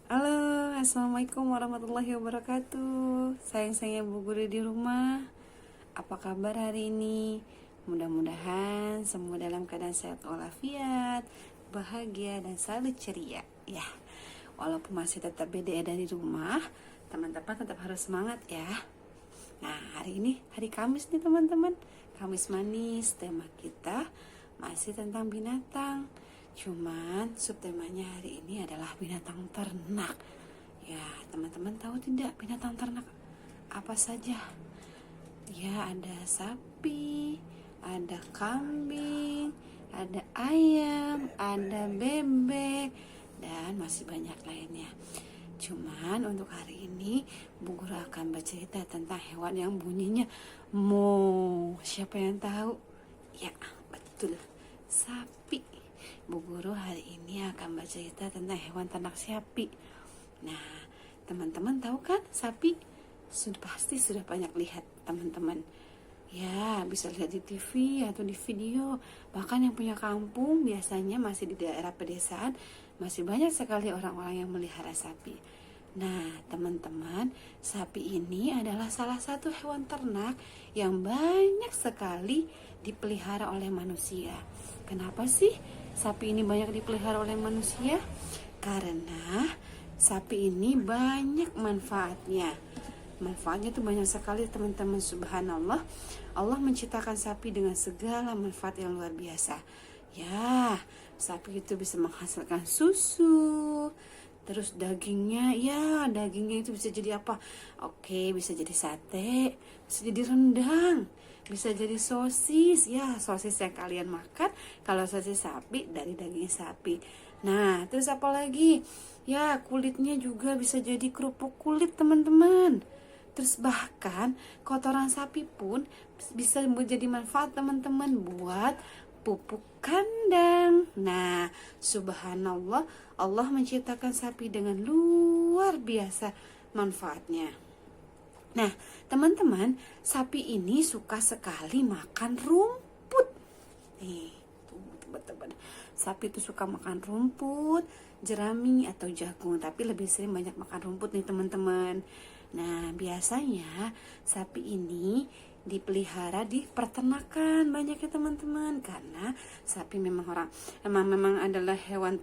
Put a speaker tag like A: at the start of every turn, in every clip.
A: Halo, assalamualaikum warahmatullahi wabarakatuh. Sayang-sayang Bu Guru di rumah. Apa kabar hari ini? Mudah-mudahan semua dalam keadaan sehat walafiat, bahagia dan selalu ceria. Ya, walaupun masih tetap BDE dari rumah, teman-teman tetap harus semangat ya. Nah, hari ini hari Kamis nih teman-teman. Kamis manis, tema kita masih tentang binatang. Cuman subtemanya hari ini adalah binatang ternak. Ya, teman-teman tahu tidak binatang ternak apa saja? Ya, ada sapi, ada kambing, ada ayam, ada bebek, dan masih banyak lainnya. Cuman untuk hari ini Bu Guru akan bercerita tentang hewan yang bunyinya mo. Siapa yang tahu? Ya, betul, sapi. Bu Guru hari ini akan bercerita tentang hewan ternak sapi. Nah, teman-teman tahu kan sapi? Pasti sudah banyak lihat teman-teman. Ya, bisa lihat di TV atau di video. Bahkan yang punya kampung biasanya masih di daerah pedesaan, masih banyak sekali orang-orang yang melihara sapi. Nah, teman-teman, sapi ini adalah salah satu hewan ternak yang banyak sekali dipelihara oleh manusia. Kenapa sih sapi ini banyak dipelihara oleh manusia? Karena sapi ini banyak manfaatnya. Manfaatnya itu banyak sekali teman-teman, subhanallah. Allah menciptakan sapi dengan segala manfaat yang luar biasa. Ya, sapi itu bisa menghasilkan susu. Terus dagingnya itu bisa jadi apa? Oke, bisa jadi sate, bisa jadi rendang, bisa jadi sosis. Ya, sosis yang kalian makan kalau sosis sapi dari daging sapi. Nah, terus apa lagi? Ya, kulitnya juga bisa jadi kerupuk kulit teman-teman. Terus bahkan kotoran sapi pun bisa menjadi manfaat teman-teman buat pupuk kandang. Nah, subhanallah, Allah menciptakan sapi dengan luar biasa manfaatnya. Nah, teman-teman, sapi ini suka sekali makan rumput. Nih, teman-teman, sapi itu suka makan rumput, jerami atau jagung, tapi lebih sering banyak makan rumput nih teman-teman. Nah, biasanya sapi ini dipelihara di peternakan banyak ya teman-teman, karena sapi memang adalah hewan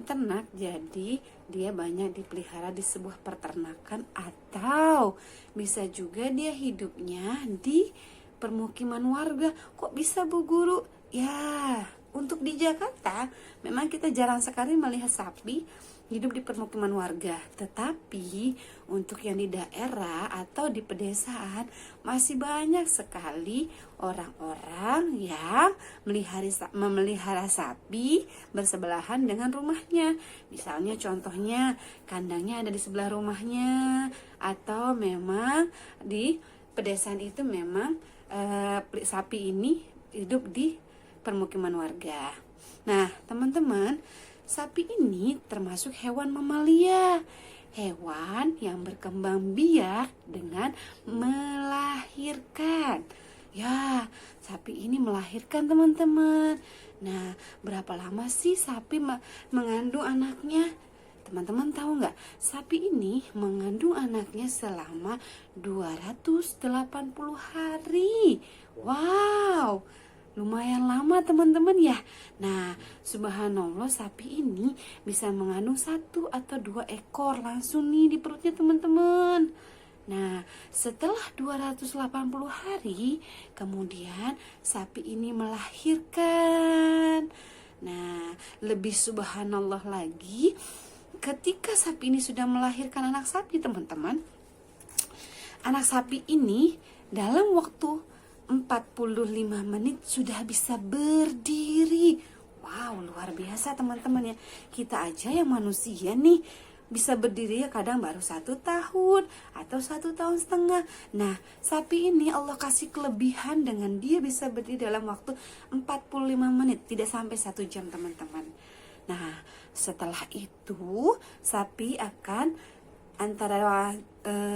A: ternak, jadi dia banyak dipelihara di sebuah peternakan atau bisa juga dia hidupnya di permukiman warga. Kok bisa Bu Guru? Ya, untuk di Jakarta memang kita jarang sekali melihat sapi hidup di permukiman warga, tetapi untuk yang di daerah atau di pedesaan masih banyak sekali orang-orang yang memelihara sapi bersebelahan dengan rumahnya. Misalnya contohnya kandangnya ada di sebelah rumahnya, atau memang di pedesaan itu memang sapi ini hidup di permukiman warga. Nah, teman-teman, sapi ini termasuk hewan mamalia, hewan yang berkembang biak dengan melahirkan. Ya, sapi ini melahirkan teman-teman. Nah, berapa lama sih sapi mengandung anaknya? Teman-teman tahu nggak? Sapi ini mengandung anaknya selama 280 hari. Wow, lumayan lama teman-teman ya. Nah, subhanallah, sapi ini bisa mengandung 1 atau 2 ekor langsung nih di perutnya teman-teman. Nah, setelah 280 hari, kemudian sapi ini melahirkan. Nah, lebih subhanallah lagi, ketika sapi ini sudah melahirkan anak sapi teman-teman, anak sapi ini dalam waktu 45 menit sudah bisa berdiri. Wow, luar biasa teman-teman ya. Kita aja yang manusia nih bisa berdiri ya kadang baru 1 tahun atau 1,5 tahun. Nah, sapi ini Allah kasih kelebihan dengan dia bisa berdiri dalam waktu 45 menit, tidak sampai 1 jam teman-teman. Nah, setelah itu sapi akan antara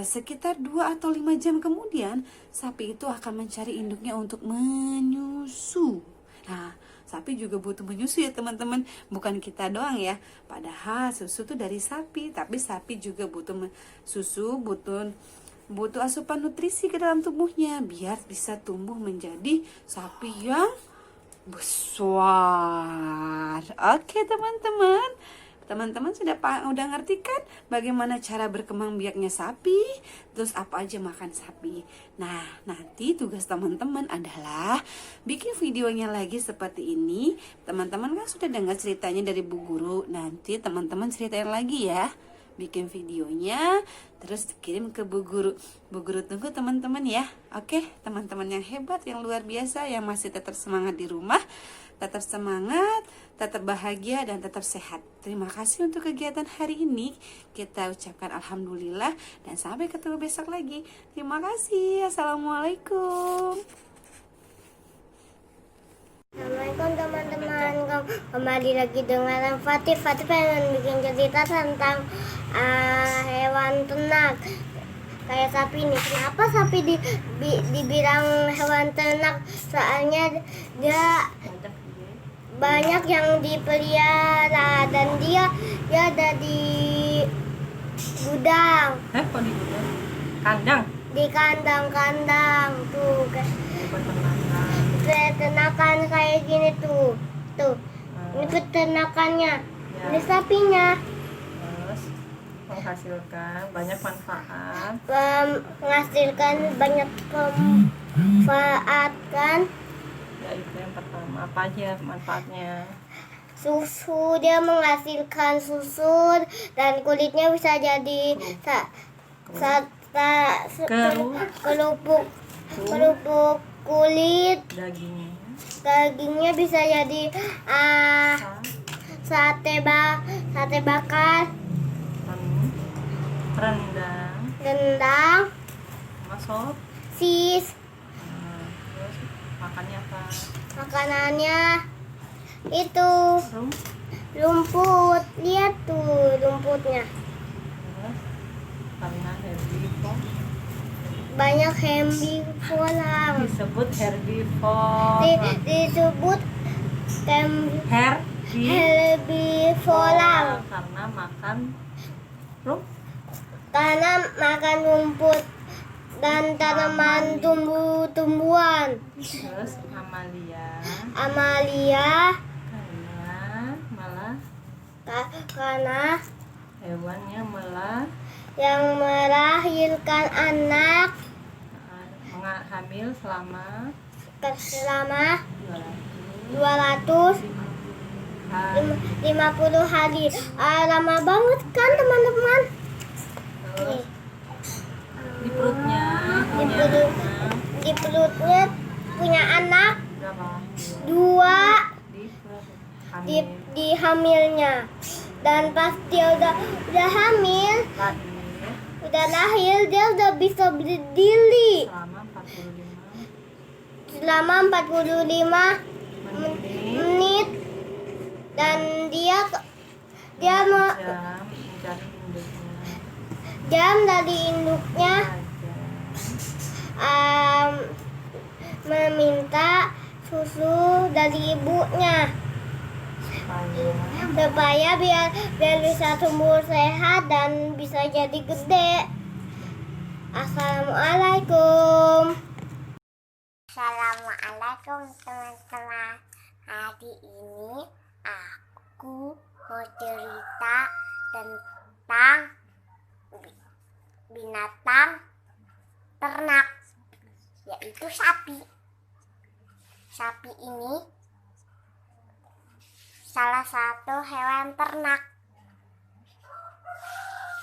A: sekitar 2 atau 5 jam kemudian sapi itu akan mencari induknya untuk menyusu. Nah, sapi sapi juga butuh menyusui ya teman-teman. Bukan kita doang ya. Padahal susu tuh dari sapi, tapi sapi juga butuh susu, butuh asupan nutrisi ke dalam tubuhnya biar bisa tumbuh menjadi sapi yang besar. Oke teman-teman, teman-teman udah ngerti kan bagaimana cara berkembang biaknya sapi, terus apa aja makan sapi. Nah, nanti tugas teman-teman adalah bikin videonya lagi seperti ini. Teman-teman kan sudah dengar ceritanya dari Bu Guru. Nanti teman-teman ceritain lagi ya, bikin videonya terus kirim ke Bu Guru. Bu Guru tunggu teman-teman ya. Oke, teman-teman yang hebat, yang luar biasa, yang masih tetap semangat di rumah, tetap semangat, tetap bahagia, dan tetap sehat. Terima kasih untuk kegiatan hari ini. Kita ucapkan alhamdulillah dan sampai ketemu besok lagi. Terima kasih. Assalamualaikum.
B: Assalamualaikum teman-teman, kembali lagi dengan Fatih pengen bikin cerita tentang hewan ternak kayak sapi nih. Kenapa sapi dibilang hewan ternak? Soalnya dia banyak yang dipelihara dan dia ada di gudang.
C: Kok di gudang? Kandang?
B: Di kandang-kandang tuh. Peternakan kayak gini tuh ini peternakannya, ini sapinya.
C: Terus menghasilkan banyak manfaat.
B: Menghasilkan banyak manfaat kan.
C: Ya itu yang pertama. Apa aja manfaatnya?
B: Susu, dia menghasilkan susu dan kulitnya bisa jadi kerupuk kulit. Dagingnya bisa jadi sate bakar, rendang,
C: masuk.
B: sis.
C: Terus makannya apa?
B: Makanannya itu rumput. Lihat tuh rumputnya.
C: Terus karena herbivore.
B: Banyak herbivora.
C: Disebut herbivore.
B: Disebut herbivora
C: karena makan
B: rumput dan tanaman tumbuhan.
C: Terus
B: Amalia karena
C: hewannya
B: yang melahirkan anak
C: hamil selama
B: 250 hari. Lama banget kan teman-teman.
C: Terus di perutnya
B: Di perutnya punya anak
C: berapa?
B: 2 di hamilnya. Dan pas dia udah hamil, udah lahir, dia udah bisa berdiri selama 45 menit. Dan dia mau jam dari induknya meminta susu dari ibunya supaya biar bisa tumbuh sehat dan bisa jadi gede. Assalamualaikum. Assalamualaikum teman-teman. Hari ini aku mau cerita tentang binatang ternak, yaitu sapi. Sapi ini salah satu hewan ternak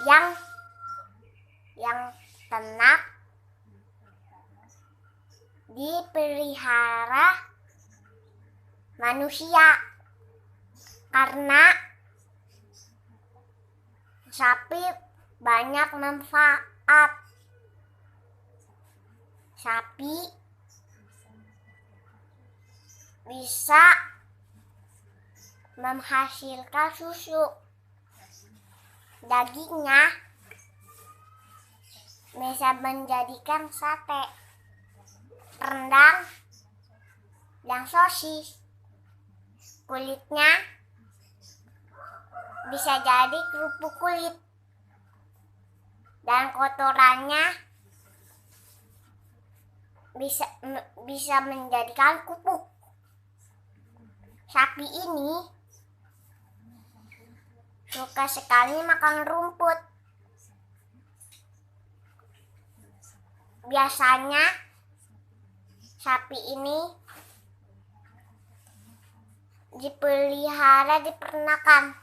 B: yang ternak dipelihara manusia karena sapi banyak manfaat. Sapi bisa menghasilkan susu. Dagingnya bisa menjadikan sate, rendang, dan sosis. kulitnya bisa jadi kerupuk kulit, dan kotorannya bisa menjadikan kupuk. Sapi ini suka sekali makan rumput. Biasanya sapi ini dipelihara di peternakan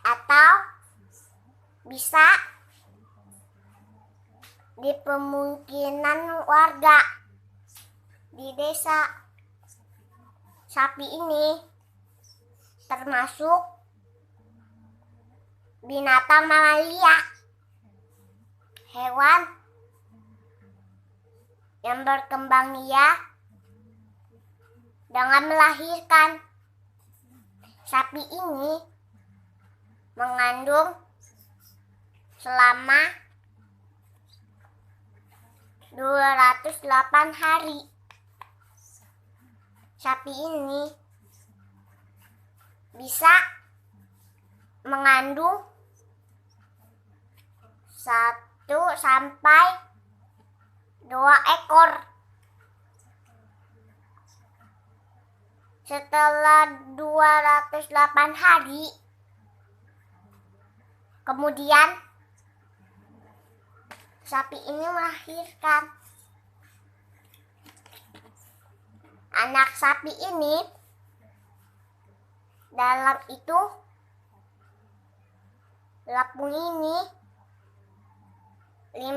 B: atau bisa di pemukiman warga di desa. Sapi ini termasuk binatang mamalia, hewan yang berkembang biak dengan melahirkan. Sapi ini mengandung selama 208 hari. Sapi ini bisa mengandung 1 sampai 2 ekor. Setelah 208 hari, kemudian sapi ini melahirkan. Anak sapi ini dalam itu lapung ini 45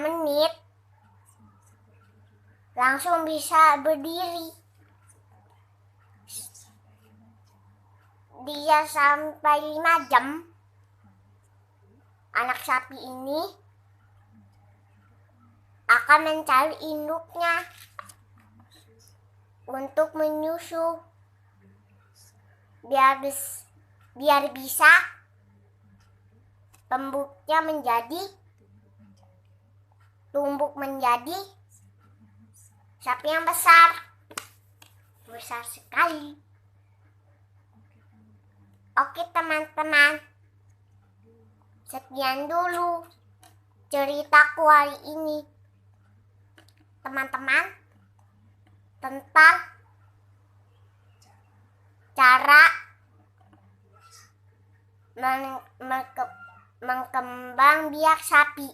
B: menit langsung bisa berdiri. Dia sampai 5 jam. Anak sapi ini akan mencari induknya untuk menyusu biar bisa tumbuh menjadi sapi yang besar sekali. Oke teman-teman, sekian dulu ceritaku hari ini, teman-teman, tentang cara mengembang biak sapi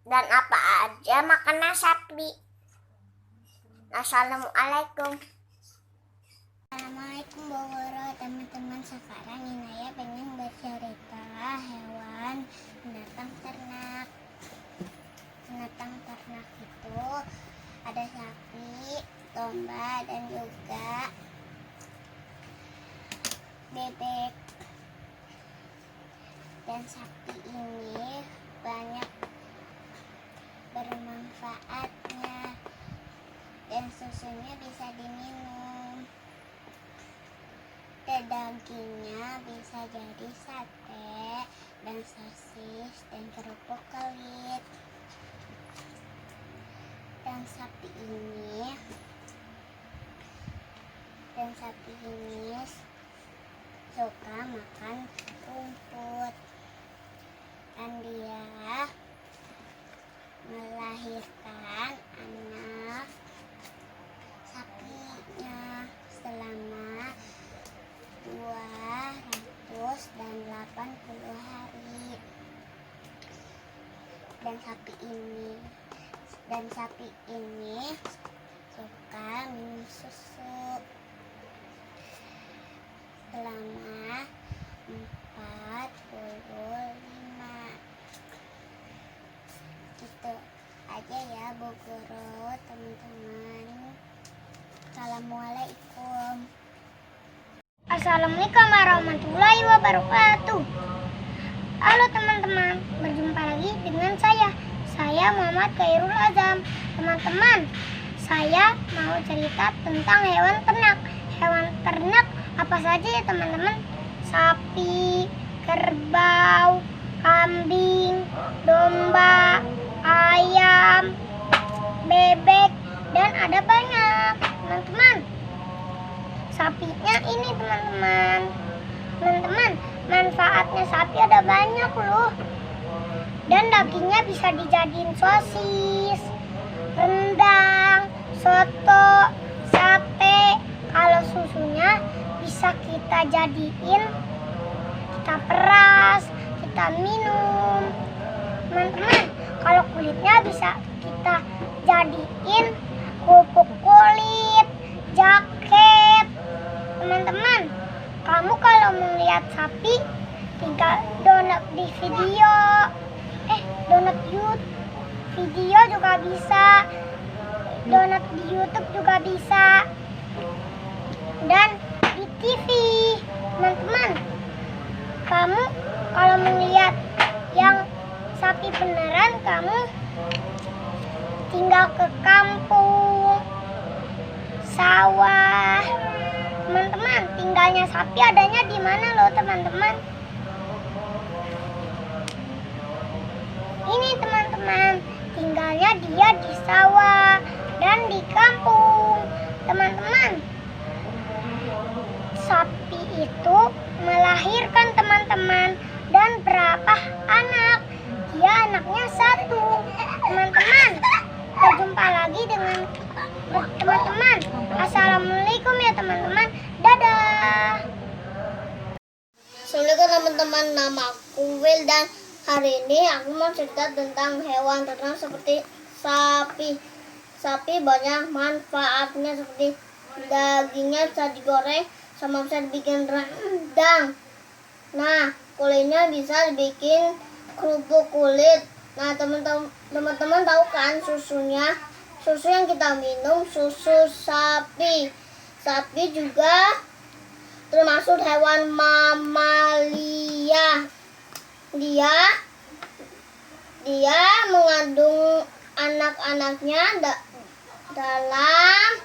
B: dan apa aja makanan sapi. Assalamualaikum. Assalamualaikum warahmatullahi wabarakatuh. Teman-teman, sekarang Inaya pengen bercerita hewan binatang ternak. Binatang ternak itu ada sapi, domba, dan juga bebek. Dan sapi ini banyak bermanfaatnya dan susunya bisa diminum. Dan dagingnya bisa jadi sate dan sosis dan kerupuk kulit. Dan sapi ini suka makan rumput, dan dia melahirkan anak sapinya selama 280 hari. Dan sapi ini suka minum susu selama 45. Gitu aja ya Bu Guru, teman-teman. Assalamualaikum. Assalamualaikum warahmatullahi wabarakatuh. Halo teman-teman, berjumpa lagi dengan saya Muhammad Khairul Azam. Teman-teman, saya mau cerita tentang hewan ternak. Hewan ternak apa saja ya teman-teman? Sapi, kerbau, kambing, domba, ayam, bebek, sapinya ini teman-teman. Teman-teman, manfaatnya sapi ada banyak loh. Dan dagingnya bisa dijadiin sosis, rendang, soto, sate. Kalau susunya bisa kita jadiin, kita peras, kita minum. Teman-teman, kalau kulitnya bisa kita jadiin kerupuk kulit, jaket. Teman-teman, kamu kalau melihat sapi tinggal download di download YouTube, video juga bisa, download di YouTube juga bisa, dan di TV. Teman-teman, kamu kalau melihat yang sapi beneran, kamu tinggal ke kampung, sawah. Teman-teman, tinggalnya sapi adanya di mana loh teman-teman? Ini teman-teman, tinggalnya dia di sawah dan di kampung. Teman-teman, sapi itu melahirkan teman-teman, dan berapa anak? Dia anaknya 1. Teman-teman, berjumpa lagi dengan teman-teman. Assalamualaikum ya teman-teman. Dadah. Assalamualaikum teman-teman. Nama aku Will dan hari ini aku mau cerita tentang hewan ternak seperti sapi. Sapi banyak manfaatnya, seperti dagingnya bisa digoreng sama bisa dibikin rendang. Nah, kulitnya bisa dibikin kerupuk kulit. Nah, teman-teman tahu kan susunya? Susu yang kita minum susu sapi. Sapi juga termasuk hewan mamalia. Dia mengandung anak-anaknya dalam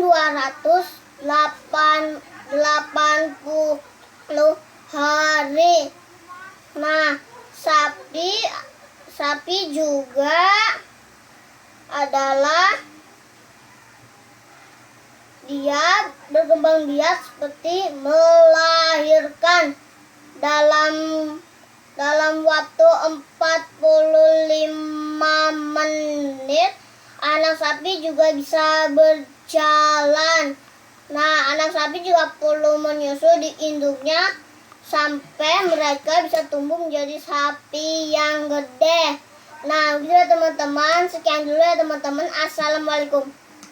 B: 280 hari. Nah, sapi juga adalah dia berkembang biak seperti melahirkan dalam waktu 45 menit. Anak sapi juga bisa berjalan. Nah, anak sapi juga perlu menyusu di induknya sampai mereka bisa tumbuh menjadi sapi yang gede. Nah, gitu ya teman-teman. Sekian dulu ya teman-teman. Assalamualaikum.